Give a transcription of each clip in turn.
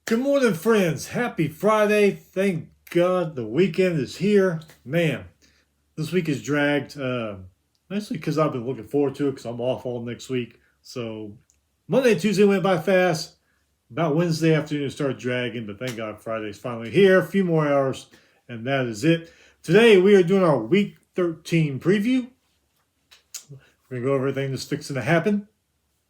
Good morning, friends. Happy Friday. Thank God the weekend is here. Man, this week is dragged. Mostly because I've been looking forward to it because I'm off all next week. So Monday and Tuesday went by fast. About Wednesday afternoon it started dragging, but thank God Friday's finally here. A few more hours, and that is it. Today we are doing our Week 13 preview. We're going to go over everything that's fixing to happen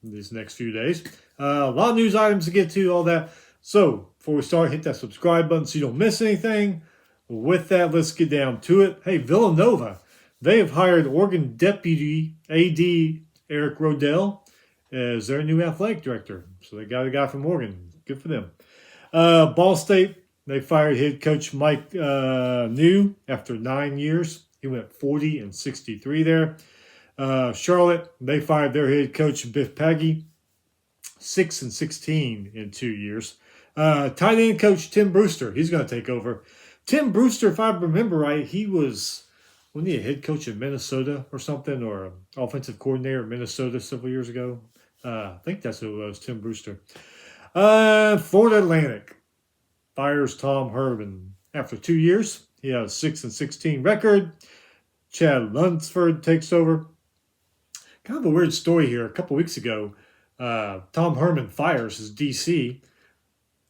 in these next few days. A lot of news items to get to, all that. So before we start, hit that subscribe button so you don't miss anything. With that, let's get down to it. Hey, Villanova, they have hired Oregon Deputy AD Eric Rodell as their new athletic director. So they got a guy from Oregon. Good for them. Ball State, they fired head coach Mike New after 9 years. He went 40-63 there. Charlotte, they fired their head coach Biff Paggi, 6-16 in 2 years. Tight end coach Tim Brewster, he's going to take over. Tim Brewster, if I remember right, wasn't he a head coach in Minnesota or something, or an offensive coordinator in Minnesota several years ago? I think that's who it was, Tim Brewster. Florida Atlantic fires Tom Herman after 2 years. He has a 6-16 record. Chad Lunsford takes over. Kind of a weird story here. A couple weeks ago, Tom Herman fires his DC.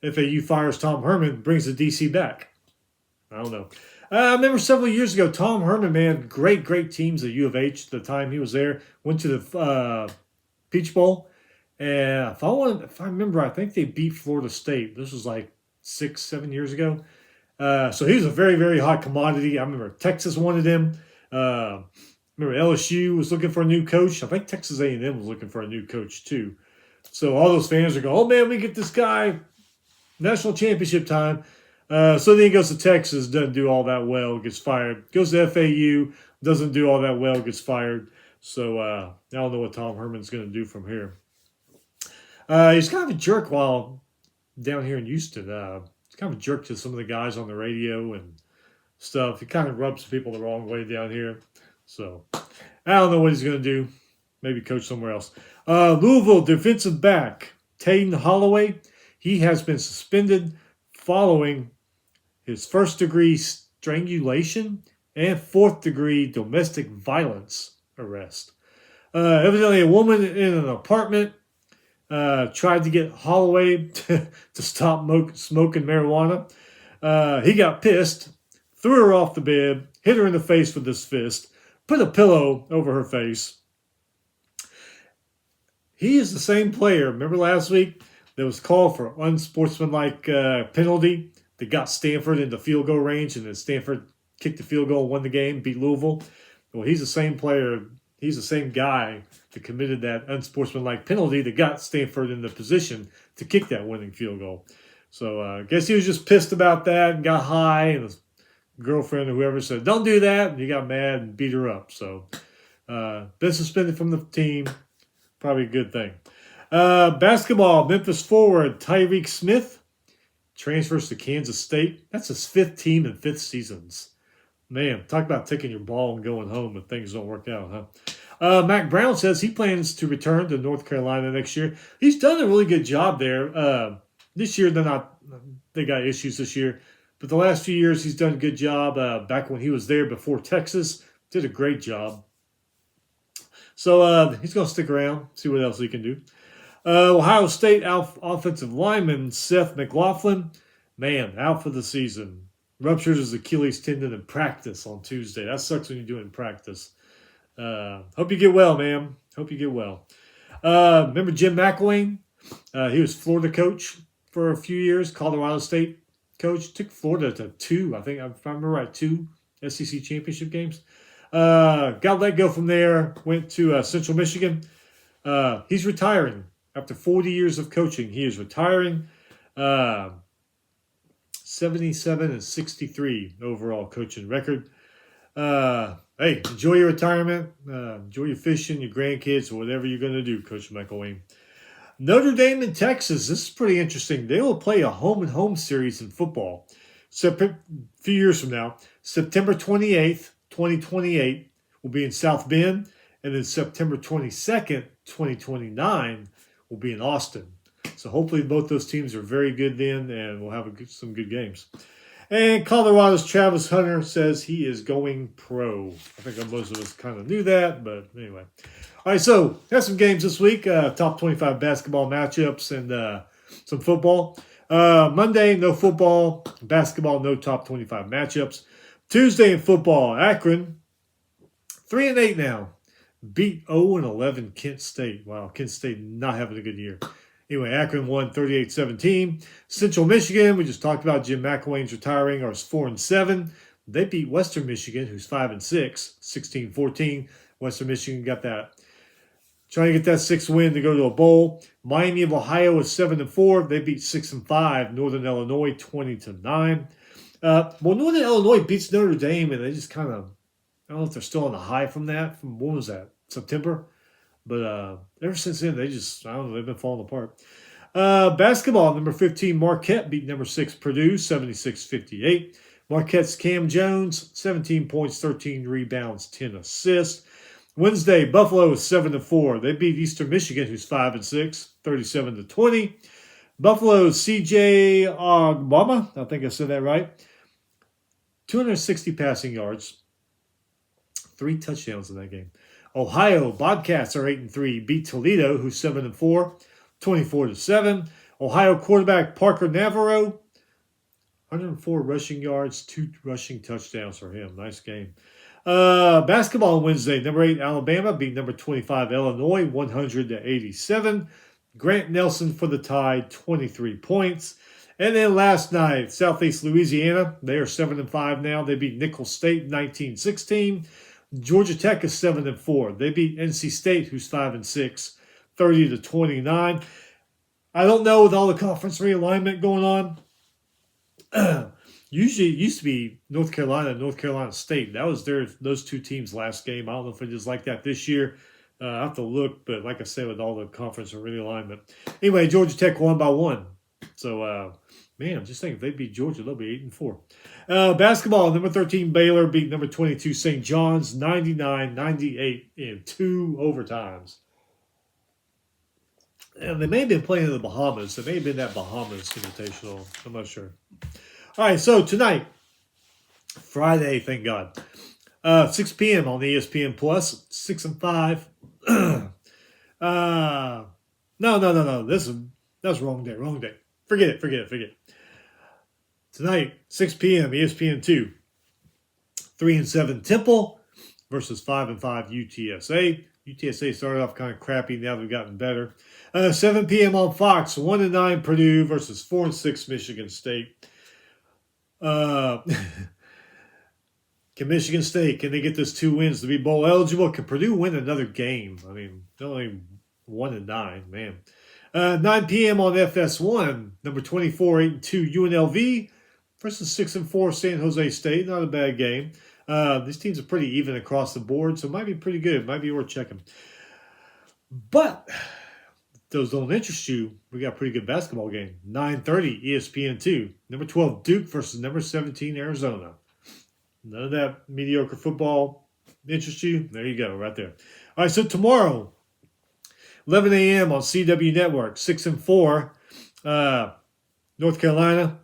FAU fires Tom Herman, brings the DC back. I don't know. I remember several years ago, Tom Herman, man, great teams at U of H at the time he was there. Went to the Peach Bowl. And if I remember, I think they beat Florida State. This was like 6-7 years ago. So he was a very hot commodity. I remember Texas wanted him. Remember LSU was looking for a new coach. I think Texas A&M was looking for a new coach too. So all those fans are going, oh man, we get this guy, national championship time. So then he goes to Texas, doesn't do all that well, gets fired. Goes to FAU, doesn't do all that well, gets fired. So I don't know what Tom Herman's going to do from here. He's kind of a jerk while down here in Houston. He's kind of a jerk to some of the guys on the radio and stuff. He kind of rubs people the wrong way down here. So I don't know what he's going to do. Maybe coach somewhere else. Louisville defensive back Taden Holloway. He has been suspended following his first-degree strangulation and fourth-degree domestic violence arrest. Evidently, a woman in an apartment tried to get Holloway to stop smoking marijuana. He got pissed, threw her off the bed, hit her in the face with his fist, put a pillow over her face. He is the same player. Remember last week? There was called for unsportsmanlike penalty that got Stanford into field goal range, and then Stanford kicked the field goal, won the game, beat Louisville. Well, he's the same player. He's the same guy that committed that unsportsmanlike penalty that got Stanford in the position to kick that winning field goal. So I guess he was just pissed about that and got high, and his girlfriend or whoever said, don't do that, and he got mad and beat her up. So been suspended from the team. Probably a good thing. Basketball, Memphis forward Tyreek Smith transfers to Kansas State. That's his 5th team in 5 seasons. Man, talk about taking your ball and going home if things don't work out, huh? Mac Brown says he plans to return to North Carolina next year. He's done a really good job there. This year, they got issues this year. But the last few years, he's done a good job. Back when he was there before Texas, did a great job. So he's going to stick around, see what else he can do. Ohio State offensive lineman Seth McLaughlin, man, out for the season. Ruptures his Achilles tendon in practice on Tuesday. That sucks when you do it in practice. Hope you get well, man. Hope you get well. Remember Jim McElwain? He was Florida coach for a few years, Colorado State coach. Took Florida to 2, I think, if I remember right, 2 SEC championship games. Got let go from there, went to Central Michigan. He's retiring. After 40 years of coaching, he is retiring. 77-63 overall coaching record. Hey, enjoy your retirement. Enjoy your fishing, your grandkids, or whatever you're going to do, Coach McElwain. Notre Dame in Texas. This is pretty interesting. They will play a home-and-home series in football. So a few years from now, September 28th, 2028 will be in South Bend, and then September 22nd, 2029 will be in Austin. So hopefully both those teams are very good then, and we'll have some good games. And Colorado's Travis Hunter says he is going pro. I think most of us kind of knew that, but anyway. All right, so have some games this week. Top 25 basketball matchups and some football. Monday, no football. Basketball, no top 25 matchups. Tuesday in football, Akron, 3-8 now. Beat 0-11 Kent State. Wow, Kent State not having a good year. Anyway, Akron won 38-17. Central Michigan, we just talked about Jim McElwain's retiring, are 4-7. They beat Western Michigan, who's 5-6, 16-14. Western Michigan got that, trying to get that 6th win to go to a bowl. Miami of Ohio is 7-4. They beat 6-5. Northern Illinois 20-9. Well, Northern Illinois beats Notre Dame, and they just kind of, I don't know if they're still on the high from that. From when was that? September? But ever since then, they just, I don't know, they've been falling apart. Basketball, number 15, Marquette beat number 6, Purdue, 76-58. Marquette's Cam Jones, 17 points, 13 rebounds, 10 assists. Wednesday, Buffalo is 7-4. They beat Eastern Michigan, who's 5-6, 37-20. Buffalo's C.J. Agbama, I think I said that right, 260 passing yards, 3 touchdowns in that game. Ohio Bobcats are 8-3, beat Toledo, who's 7-4, 24-7. Ohio quarterback Parker Navarro, 104 rushing yards, 2 rushing touchdowns for him. Nice game. Basketball on Wednesday, number 8 Alabama beat number 25 Illinois, 100-87. Grant Nelson for the Tide, 23 points. And then last night, Southeast Louisiana, they are 7-5 now. They beat Nicholls State 19-16. Georgia Tech is 7-4. They beat NC State, who's 5-6, 30-29. I don't know with all the conference realignment going on. Usually it used to be North Carolina and North Carolina State. That was those 2 teams last game. I don't know if it is like that this year. I have to look, but like I said, with all the conference realignment. Anyway, Georgia Tech won by 1. So, man, I'm just thinking if they beat Georgia, they'll be 8-4. Basketball, number 13 Baylor beat number 22 St. John's 99-98 in 2 overtimes. And they may have been playing in the Bahamas. It may have been that Bahamas Invitational. I'm not sure. All right, so tonight, Friday, thank God, 6 p.m. on ESPN Plus, 6 and 5. No. That's wrong day. Forget it. Tonight, 6 p.m. ESPN 2, 3-7 Temple versus 5-5 UTSA. UTSA started off kind of crappy. Now they've gotten better. 7 p.m. on Fox, 1-9 Purdue versus 4-6 Michigan State. Can Michigan State, can they get those 2 wins to be bowl eligible? Can Purdue win another game? I mean, they're only 1-9, man. 9 p.m. on FS1, number 24, 8-2 UNLV versus 6-4 San Jose State. Not a bad game. These teams are pretty even across the board, so it might be pretty good. It might be worth checking. But if those don't interest you, we got a pretty good basketball game. 9:30 ESPN 2. Number 12 Duke versus number 17 Arizona. None of that mediocre football interests you? There you go, right there. All right, so tomorrow, 11 a.m. on CW Network, 6-4 North Carolina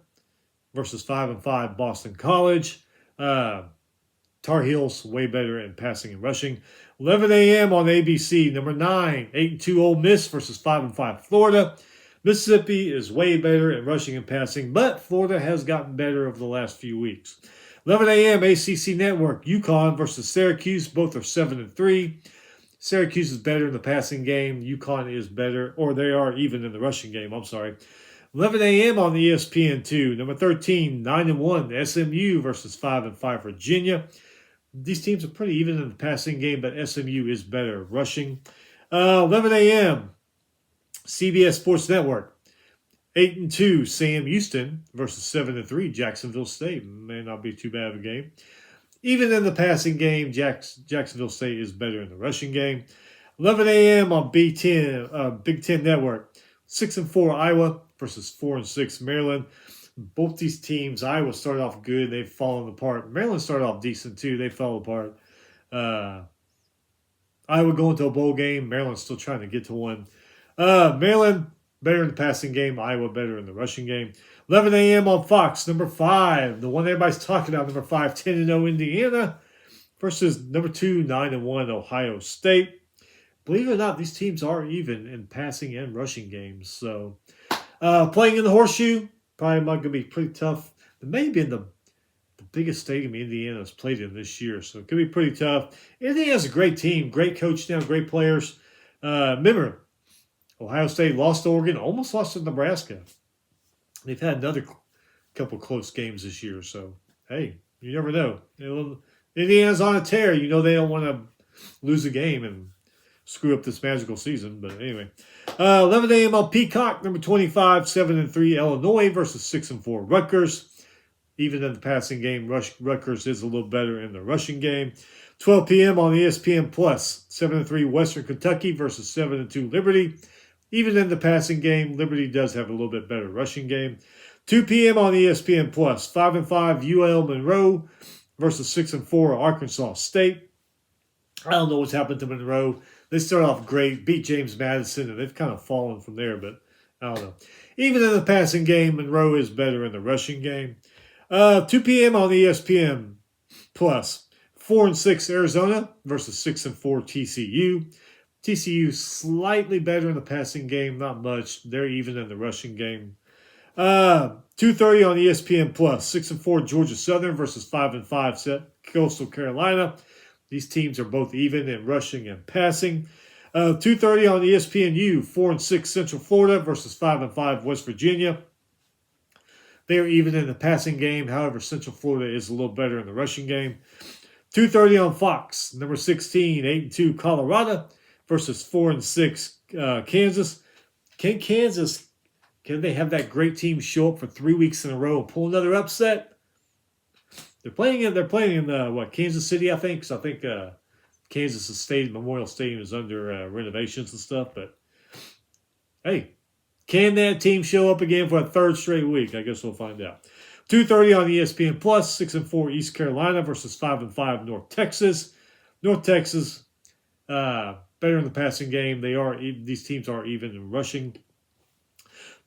versus 5-5 Boston College. Tar Heels way better in passing and rushing. 11 a.m. on ABC, number 9, 8-2 Ole Miss versus 5-5 Florida. Mississippi is way better in rushing and passing, but Florida has gotten better over the last few weeks. 11 a.m. ACC Network, UConn versus Syracuse. Both are 7-3. Syracuse is better in the passing game. UConn is better, or they are even in the rushing game. I'm sorry. 11 a.m. on ESPN2. Number 13, 9-1 SMU versus 5-5 Virginia. These teams are pretty even in the passing game, but SMU is better rushing. 11 a.m. CBS Sports Network. 8-2 Sam Houston versus 7-3 Jacksonville State. May not be too bad of a game. Even in the passing game, Jacksonville State is better in the rushing game. 11 a.m. on Big Ten Network. 6-4 Iowa versus 4-6 Maryland. Both these teams, Iowa started off good. They've fallen apart. Maryland started off decent too. They fell apart. Iowa going to a bowl game. Maryland's still trying to get to one. Maryland better in the passing game. Iowa better in the rushing game. 11 a.m. on Fox, number 5. The one everybody's talking about, number 5, 10-0 Indiana versus number 2, 9-1 Ohio State. Believe it or not, these teams are even in passing and rushing games. So, playing in the Horseshoe, probably not going to be pretty tough. It may be in the biggest stadium Indiana's played in this year, so it could be pretty tough. Indiana's a great team, great coach now, great players. Remember, Ohio State lost to Oregon, almost lost to Nebraska. They've had another couple close games this year, so hey, you never know. Indiana's on a tear. You know they don't want to lose a game and screw up this magical season. But anyway, 11 a.m. on Peacock, number 25, 7-3 Illinois versus 6-4 Rutgers. Even in the passing game, Rutgers is a little better in the rushing game. 12 p.m. on ESPN Plus, 7-3 Western Kentucky versus 7-2 Liberty. Even in the passing game, Liberty does have a little bit better rushing game. 2 p.m. on ESPN Plus, 5-5 UL Monroe versus 6-4 Arkansas State. I don't know what's happened to Monroe. They started off great, beat James Madison, and they've kind of fallen from there, but I don't know. Even in the passing game, Monroe is better in the rushing game. 2 p.m. on ESPN Plus, 4-6 Arizona versus 6-4 TCU. TCU slightly better in the passing game, not much. They're even in the rushing game. 2:30 on ESPN Plus, 6-4 Georgia Southern versus 5-5 Coastal Carolina. These teams are both even in rushing and passing. 2:30 on ESPNU, 4-6 Central Florida versus 5-5 West Virginia. They are even in the passing game. However, Central Florida is a little better in the rushing game. 2:30 on Fox, number 16, 8-2 Colorado versus 4-6 Kansas. Can they have that great team show up for 3 weeks in a row and pull another upset? They're playing in Kansas City, I think. So I think Kansas Stadium, Memorial Stadium is under renovations and stuff. But hey, can that team show up again for a third straight week? I guess we'll find out. 2:30 on ESPN Plus, 6-4 East Carolina versus 5-5 North Texas. North Texas better in the passing game. These teams are even in rushing.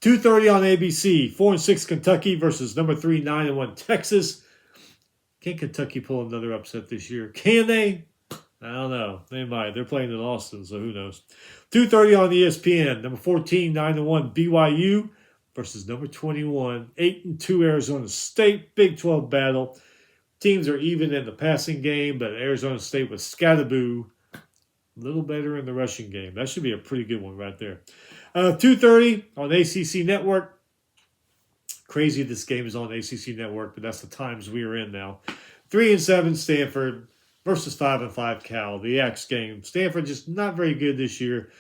2:30 on ABC, 4-6 Kentucky versus number 3, 9-1 Texas. Can Kentucky pull another upset this year? Can they? I don't know. They might. They're playing in Austin, so who knows. 2:30 on ESPN, number 14, 9-1 BYU versus number 21, 8-2 Arizona State. Big 12 battle. Teams are even in the passing game, but Arizona State with Scatterboo. A little better in the rushing game. That should be a pretty good one right there. 2:30 on ACC Network. Crazy this game is on ACC Network, but that's the times we are in now. 3-7 Stanford versus 5-5 Cal. The X game. Stanford just not very good this year.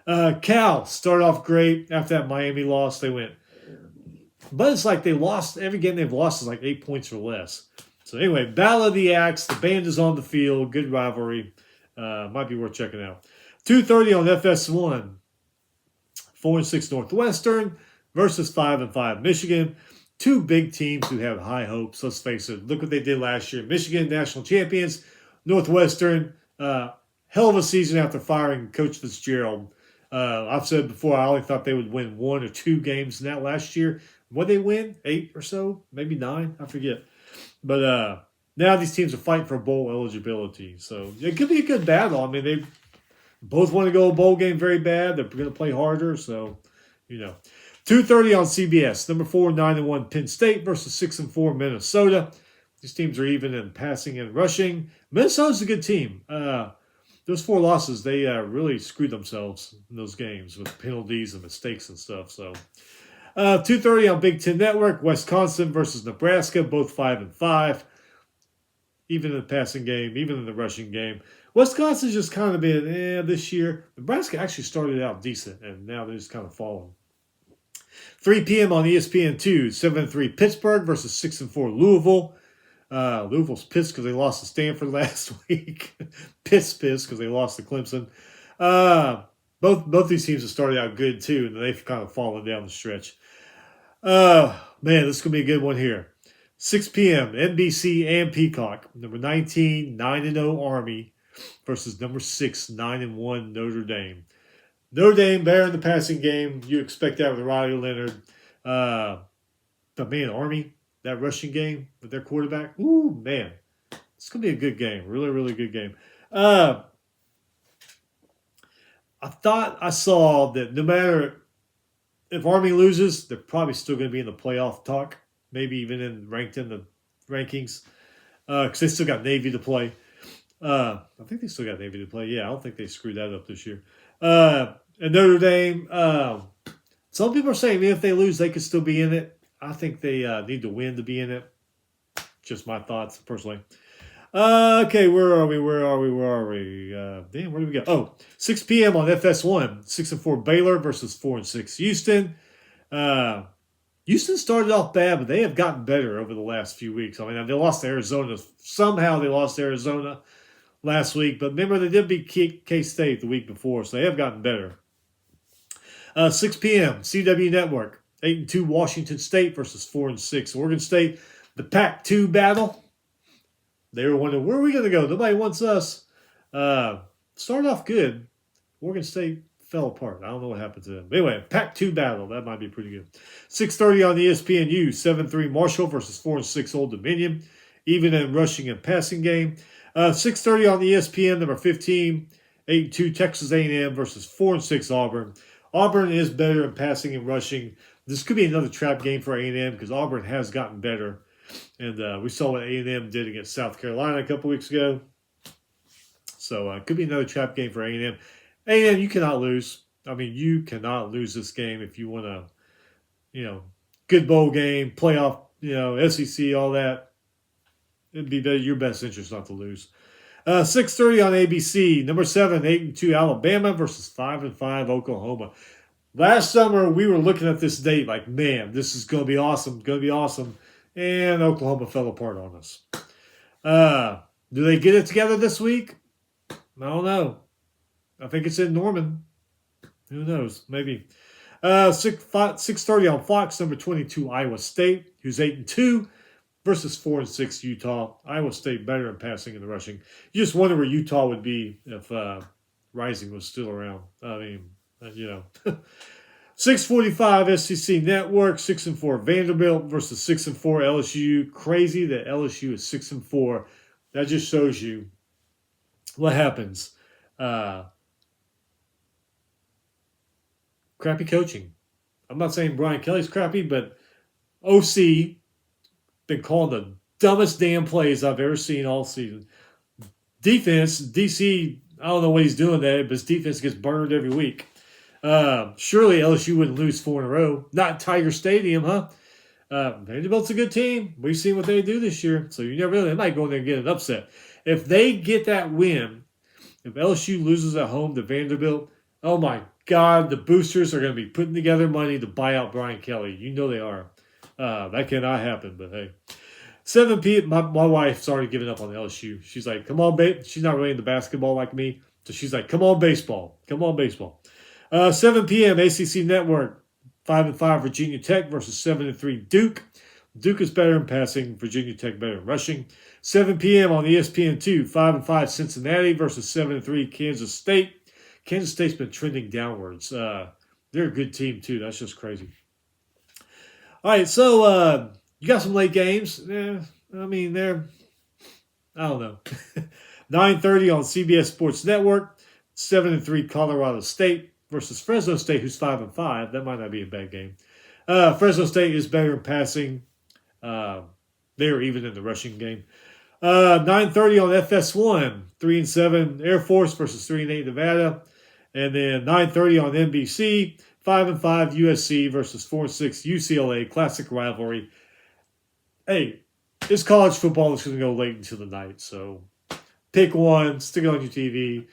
Cal started off great. After that Miami loss, they went. But it's like they lost. Every game they've lost is like 8 points or less. So anyway, Battle of the Axe. The band is on the field. Good rivalry. Might be worth checking out. 2:30 on FS1. 4-6 Northwestern versus 5-5 Michigan. Two big teams who have high hopes. Let's face it. Look what they did last year. Michigan, national champions. Northwestern, hell of a season after firing Coach Fitzgerald. I've said before, I only thought they would win 1 or 2 games in that last year. What they win? 8 or so? Maybe 9? I forget. But now these teams are fighting for bowl eligibility. So it could be a good battle. I mean, they both want to go a bowl game very bad. They're going to play harder. So, 2:30 on CBS. Number 4, 9-1 Penn State versus 6-4 Minnesota. These teams are even in passing and rushing. Minnesota's a good team. Those 4 losses, they really screwed themselves in those games with penalties and mistakes and stuff. So, 2:30 on Big Ten Network. Wisconsin versus Nebraska, both 5-5. Even in the passing game, even in the rushing game. Wisconsin's just kind of been this year. Nebraska actually started out decent, and now they're just kind of falling. 3 p.m. on ESPN2, 7-3 Pittsburgh versus 6-4 Louisville. Louisville's pissed because they lost to Stanford last week. pissed because they lost to Clemson. Both these teams have started out good too, and they've kind of fallen down the stretch. Man, this is going to be a good one here. 6 p.m. NBC and Peacock. Number 19, 9-0 Army versus number 6, 9-1 Notre Dame. Notre Dame better in the passing game. You expect that with Riley Leonard. But man, Army, that rushing game with their quarterback. Ooh, man. It's going to be a good game. Really, really good game. I thought I saw that no matter if Army loses, they're probably still going to be in the playoff talk. Maybe even ranked in the rankings. Because they still got Navy to play. I think they still got Navy to play. Yeah, I don't think they screwed that up this year. And Notre Dame, some people are saying even if they lose, they could still be in it. I think they need to win to be in it. Just my thoughts, personally. Okay, where are we? Damn, where do we go? Oh, 6 p.m. on FS1. 6-4 Baylor versus 4-6 Houston. Houston started off bad, but they have gotten better over the last few weeks. I mean, they lost to Arizona. Somehow they lost to Arizona last week. But remember, they did beat K-State the week before, so they have gotten better. 6 p.m. CW Network. 8-2 Washington State versus 4-6 Oregon State. The Pac-2 battle. They were wondering, where are we going to go? Nobody wants us. Started off good. Oregon State fell apart. I don't know what happened to them. Anyway, Pac-2 battle. That might be pretty good. 6:30 on the ESPNU. 7-3 Marshall versus 4-6 Old Dominion. Even in rushing and passing game. 6:30 on the ESPN, number 15. 8-2 Texas A&M versus 4-6 Auburn. Auburn is better in passing and rushing. This could be another trap game for A&M because Auburn has gotten better. And we saw what A&M did against South Carolina a couple weeks ago. So it could be another trap game for A&M. A&M, you cannot lose. I mean, you cannot lose this game if you want a, good bowl game, playoff, SEC, all that. It'd be your best interest not to lose. 6:30 on ABC. Number 7, 8-2 Alabama versus 5-5 Oklahoma. Last summer, we were looking at this date like, man, this is going to be awesome. And Oklahoma fell apart on us. Do they get it together this week? I don't know. I think it's in Norman. Who knows? Maybe. 6:30 on Fox, number 22, Iowa State, who's 8-2, versus 4-6 Utah. Iowa State better in passing and rushing. You just wonder where Utah would be if Rising was still around. I mean, 6:45 SEC Network, 6-4 Vanderbilt versus 6-4 LSU. Crazy that LSU is 6-4. That just shows you what happens. Crappy coaching. I'm not saying Brian Kelly's crappy, but OC been calling the dumbest damn plays I've ever seen all season. Defense, DC, I don't know what he's doing there, but his defense gets burned every week. Surely LSU wouldn't lose 4 in a row. Not Tiger Stadium, huh? Vanderbilt's a good team. We've seen what they do this year, so you never know. They might go in there and get an upset. If they get that win, if LSU loses at home to Vanderbilt, oh my God, the boosters are going to be putting together money to buy out Brian Kelly. You know they are. That cannot happen, but hey. 7 p.m. My wife's already given up on LSU. She's like, come on, babe. She's not really into basketball like me. So she's like, come on, baseball. 7 p.m. ACC Network. 5-5 Virginia Tech versus 7-3 Duke. Duke is better in passing. Virginia Tech better in rushing. 7 p.m. on ESPN2. 5-5 Cincinnati versus 7-3 Kansas State. Kansas State's been trending downwards. They're a good team, too. That's just crazy. All right, so you got some late games. Yeah, I mean, I don't know. 9:30 on CBS Sports Network. 7-3 Colorado State versus Fresno State, who's 5-5. That might not be a bad game. Fresno State is better in passing. They're even in the rushing game. 9:30 on FS1. 3-7 Air Force versus 3-8 Nevada. And then 9:30 on NBC. 5-5 USC versus 4-6 UCLA. Classic rivalry. Hey, it's college football that's going to go late into the night. So pick one, stick it on your TV.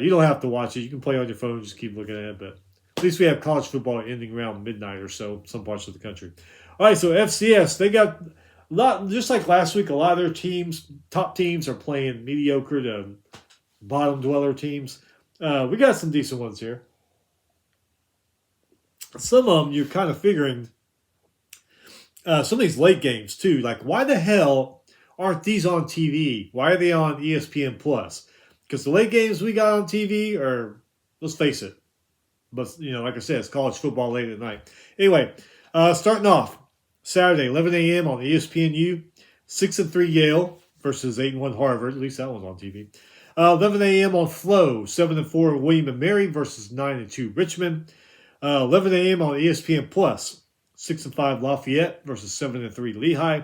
You don't have to watch it. You can play on your phone, just keep looking at it. But at least we have college football ending around midnight or so, some parts of the country. All right, so FCS, they got a lot, just like last week, a lot of their teams, top teams, are playing mediocre to bottom dweller teams. We got some decent ones here. Some of them you're kind of figuring, some of these late games too, like why the hell aren't these on TV? Why are they on ESPN Plus? Because the late games we got on TV are, let's face it, But, like I said, it's college football late at night. Anyway, starting off, Saturday, 11 a.m. on ESPNU, 6-3 Yale versus 8-1 Harvard. At least that one's on TV. 11 a.m. on Flow, 7-4 William & Mary versus 9-2 Richmond. 11 a.m. on ESPN Plus, 6-5 Lafayette versus 7-3 Lehigh.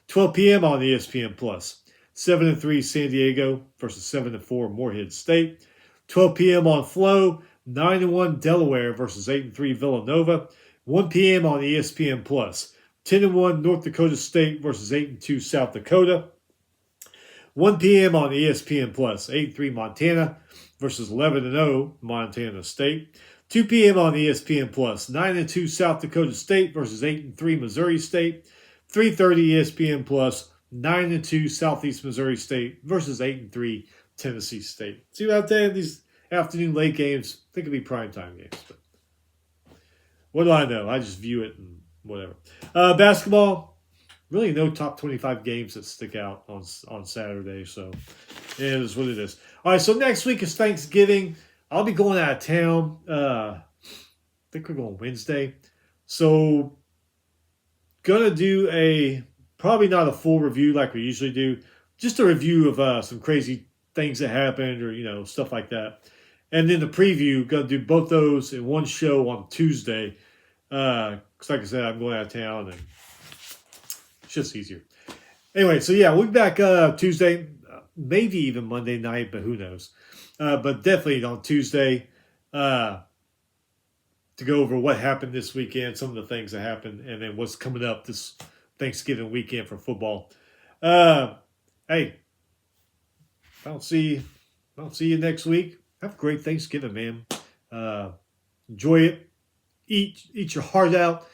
12 p.m. on ESPN Plus, 7-3 San Diego versus 7-4 Morehead State. 12 p.m. on Flow, 9-1 Delaware versus 8-3 Villanova. 1 p.m. on ESPN Plus, 10-1 North Dakota State versus 8-2 South Dakota. 1 p.m. on ESPN Plus, 8-3 Montana versus 11-0 Montana State. 2 p.m. on ESPN Plus, 9-2 South Dakota State versus 8-3 Missouri State. 3:30 ESPN Plus, 9-2 Southeast Missouri State versus 8-3 Tennessee State. See what I'm saying? These afternoon late games, they could be primetime games. But what do I know? I just view it and whatever. Basketball, really no top 25 games that stick out on Saturday. So it is what it is. All right, so next week is Thanksgiving. I'll be going out of town. I think we're going Wednesday. So gonna do probably not a full review like we usually do, just a review of some crazy things that happened or stuff like that, and then the preview. Gonna do both those in one show on Tuesday. Because like I said, I'm going out of town and it's just easier. Anyway, so yeah, we'll be back Tuesday, maybe even Monday night, but who knows? But definitely on Tuesday to go over what happened this weekend, some of the things that happened, and then what's coming up this Thanksgiving weekend for football. Hey, if I don't see you next week, have a great Thanksgiving, man. Enjoy it. Eat your heart out.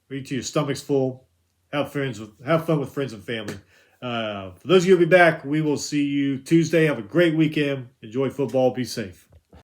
Or eat till your stomach's full. Have fun with friends and family. For those of you who'll be back, we will see you Tuesday. Have a great weekend. Enjoy football. Be safe.